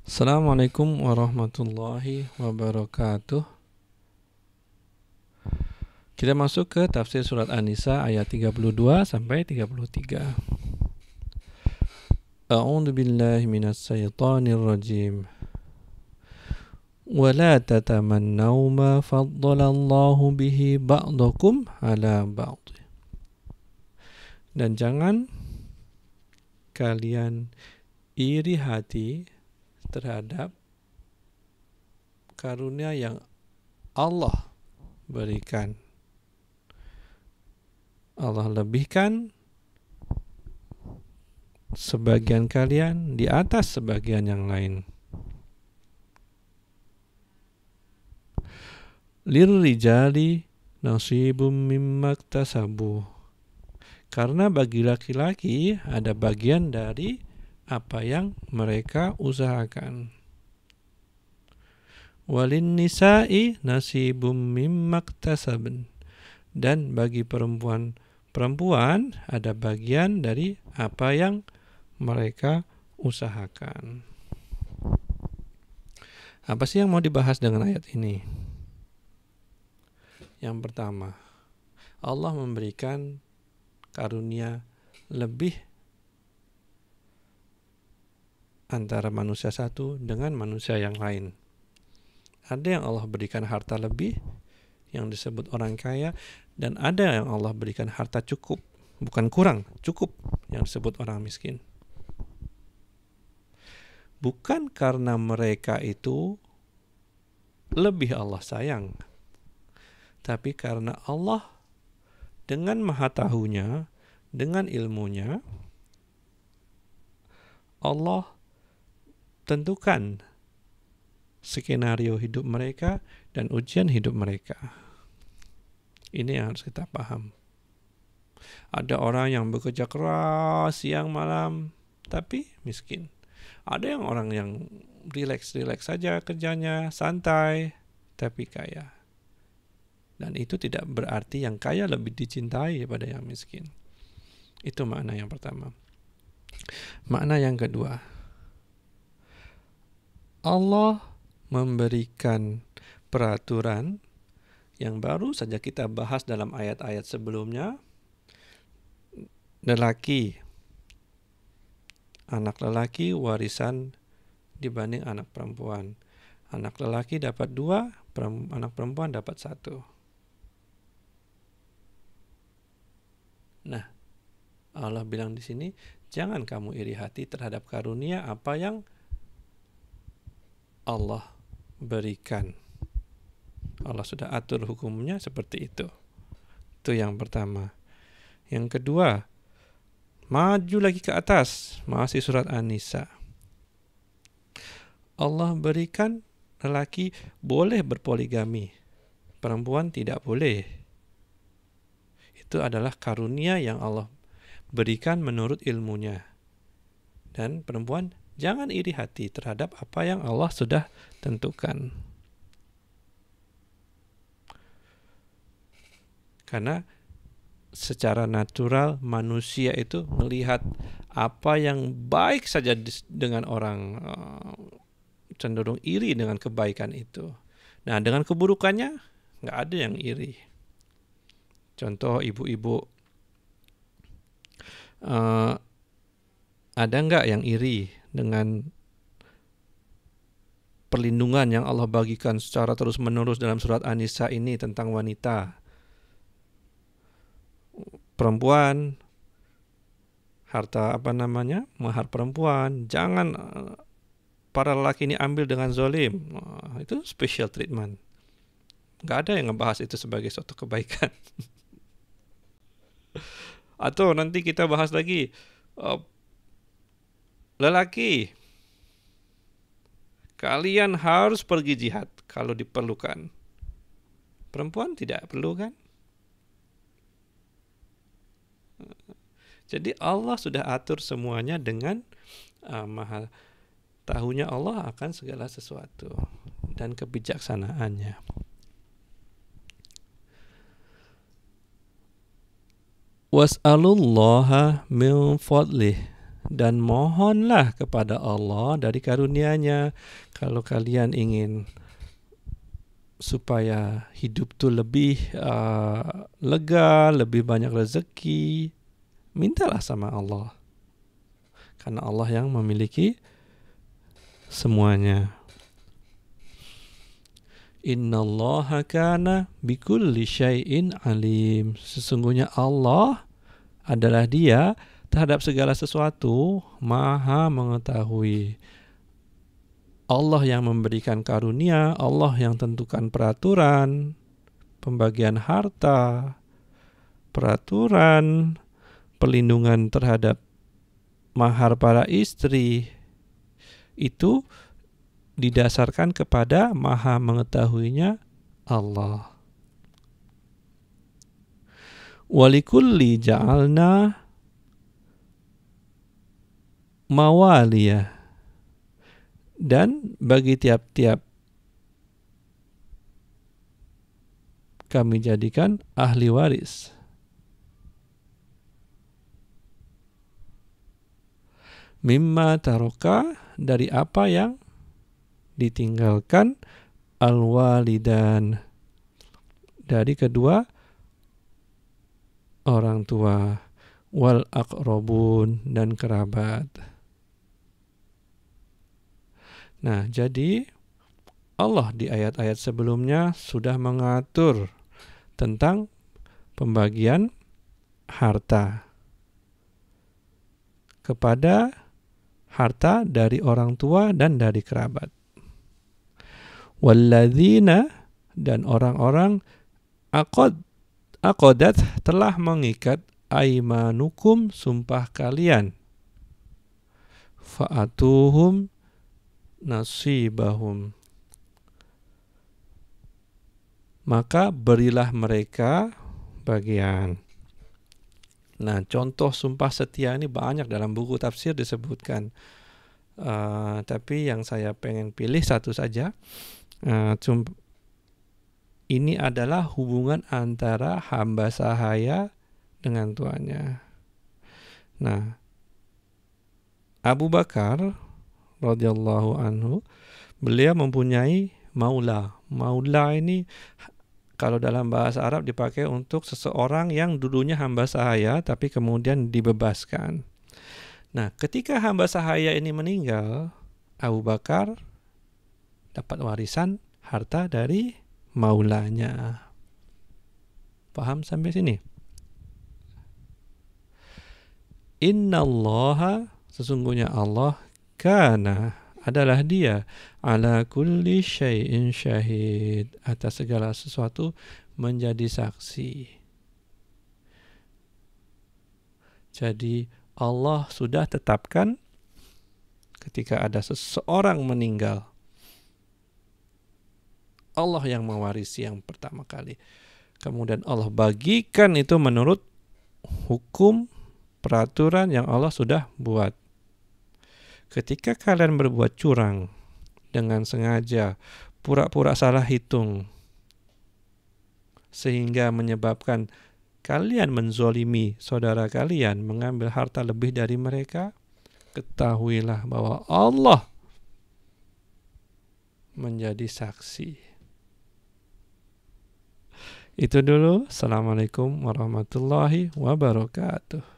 Assalamualaikum warahmatullahi wabarakatuh. Kita masuk ke tafsir surat An-Nisa ayat 32 sampai 33. A'udzu billahi minas syaitonir rajim. Wala tatamannaw ma faddalallahu bihi ba'dakum ala ba'd. Dan jangan kalian iri hati terhadap karunia yang Allah berikan. Allah lebihkan sebagian kalian di atas sebagian yang lain. Lirrijali nasibum mimma iktasabu. Karena bagi laki-laki ada bagian dari apa yang mereka usahakan. Walin nisa'i nasibum mimma iktasabn. Dan bagi perempuan ada bagian dari apa yang mereka usahakan. Apa sih yang mau dibahas dengan ayat ini? Yang pertama, Allah memberikan karunia lebih antara manusia satu dengan manusia yang lain. Ada yang Allah berikan harta lebih, yang disebut orang kaya, dan ada yang Allah berikan harta cukup, bukan kurang, cukup, yang disebut orang miskin. Bukan karena mereka itu lebih Allah sayang, tapi karena Allah dengan maha tahunya, dengan ilmunya, Allah tentukan skenario hidup mereka dan ujian hidup mereka. Ini yang harus kita paham. Ada orang yang bekerja keras siang malam tapi miskin. Ada orang yang relax saja kerjanya, santai tapi kaya. Dan itu tidak berarti yang kaya lebih dicintai daripada yang miskin. Itu makna yang pertama. Makna yang kedua, Allah memberikan peraturan yang baru saja kita bahas dalam ayat-ayat sebelumnya. Anak lelaki warisan dibanding anak perempuan. Anak lelaki dapat 2, anak perempuan dapat 1. Nah, Allah bilang di sini, jangan kamu iri hati terhadap karunia apa yang Allah berikan. Allah sudah atur hukumnya seperti itu. Itu yang pertama. Yang kedua, maju lagi ke atas, masih surat An-Nisa. Allah berikan lelaki boleh berpoligami, perempuan tidak boleh. Itu adalah karunia yang Allah berikan menurut ilmunya. Dan perempuan jangan iri hati terhadap apa yang Allah sudah tentukan. Karena secara natural manusia itu melihat apa yang baik saja dengan orang, cenderung iri dengan kebaikan itu. Nah, dengan keburukannya nggak ada yang iri. Contoh ibu-ibu, ada nggak yang iri dengan perlindungan yang Allah bagikan secara terus-menerus dalam surat An-Nisa ini tentang wanita? Perempuan, harta mahar perempuan, jangan para lelaki ini ambil dengan zalim. Itu special treatment. Gak ada yang ngebahas itu sebagai suatu kebaikan. Atau nanti kita bahas lagi, lelaki, kalian harus pergi jihad kalau diperlukan. Perempuan tidak perlu kan? Jadi Allah sudah atur semuanya dengan maha tahunya Allah akan segala sesuatu dan kebijaksanaannya. Was'alullaha min fadlih, dan mohonlah kepada Allah dari karunia-Nya. Kalau kalian ingin supaya hidup tuh lebih lega, lebih banyak rezeki, mintalah sama Allah. Karena Allah yang memiliki semuanya. Innallaha kana bikulli syai'in alim. Sesungguhnya Allah adalah Dia terhadap segala sesuatu maha mengetahui. Allah yang memberikan karunia, Allah yang tentukan peraturan, pembagian harta, peraturan, perlindungan terhadap mahar para istri, itu didasarkan kepada maha mengetahuinya Allah. Walikulli ja'alna mawaliyah, dan bagi tiap-tiap kami jadikan ahli waris. Mimma taroka, dari apa yang ditinggalkan al-walidan, dari kedua orang tua, wal aqrabun, dan kerabat. Nah, jadi Allah di ayat-ayat sebelumnya sudah mengatur tentang pembagian harta kepada harta dari orang tua dan dari kerabat. Walladzina, dan orang-orang aqadat, telah mengikat aimanukum, sumpah kalian, fa'atuhum nasibahum, maka berilah mereka bagian. Nah, contoh sumpah setia ini banyak dalam buku tafsir disebutkan. Tapi yang saya pengen pilih satu saja. Ini adalah hubungan antara hamba sahaya dengan tuannya. Nah, Abu Bakar radhiyallahu anhu, beliau mempunyai maula. Maula ini kalau dalam bahasa Arab dipakai untuk seseorang yang dulunya hamba sahaya tapi kemudian dibebaskan. Nah, ketika hamba sahaya ini meninggal, Abu Bakar dapat warisan harta dari maulanya. Paham sampai sini? Innallaha, sesungguhnya Allah, kana, adalah Dia, ala kulli syai'in syahid, atas segala sesuatu menjadi saksi. Jadi Allah sudah tetapkan ketika ada seseorang meninggal, Allah yang mewarisi yang pertama kali. Kemudian Allah bagikan itu menurut hukum peraturan yang Allah sudah buat. Ketika kalian berbuat curang dengan sengaja, pura-pura salah hitung, sehingga menyebabkan kalian menzolimi saudara kalian, mengambil harta lebih dari mereka, ketahuilah bahwa Allah menjadi saksi. Itu dulu. Assalamualaikum warahmatullahi wabarakatuh.